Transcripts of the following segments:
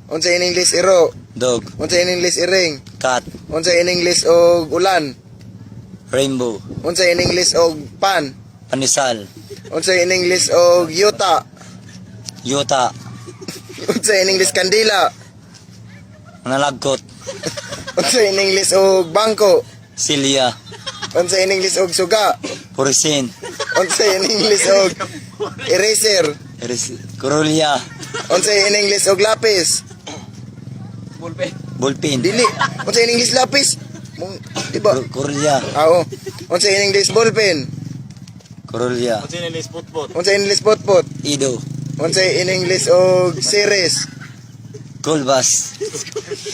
Unsa in English iro? Dog. Unsa in English iring? Cat. Unsa in English og ulan? Rainbow. Unsa in English og pan? Panisal. Unsa in English og yuta? Yuta. Unsa in English kandila? Nalagkot. Unsa in English og bangko? Silya. Unsa in English og suga? Purisin. Unsa in English og eraser? Kurulya. Unsa in English og lapis? Bulpin. Dili. Unsa in English lapis? Diba? Kurulya. Oo. Unsa in English ballpen? Kurulya. Unsa in English potpot? Ido. Unsa in English og series? Kulbas.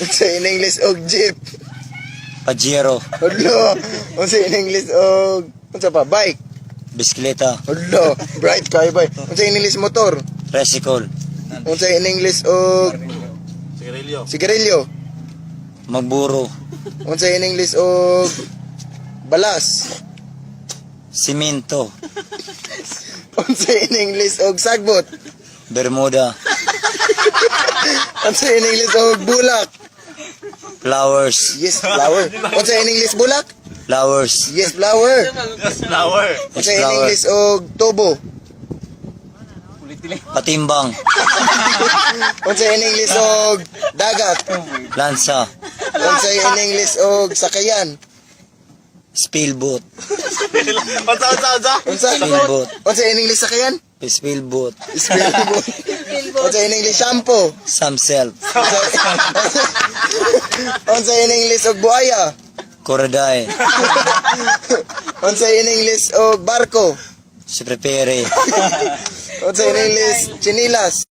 Unsa in English og jeep? Pajero. Hello. Unsa in English og unsa pa bike? Bisikleta. Hello. Bright kay bay. Unsa in English motor? Tricycle. Unsa in English og sigarilyo? Magburo. Unsa in English og balas? Simento. Unsa in English og sagbot? Bermuda. Unsa in English og bulak? Flowers. Yes, flower. Unsa in English bulak? Flowers. Yes, flower. Unsa in English og tubo? Patimbang. Unsa in English og dagat? Lansa. Unsa in English og sakayan? Speelboat. Unsa? Speelboat. Unsa in English sakayan? Speelboat. Speelboat. Unsa in English shampoo? Samself. Unsa in English og buaya? Koraday. Unsa in English og barko? Si prepare. Unsa in English chinilas?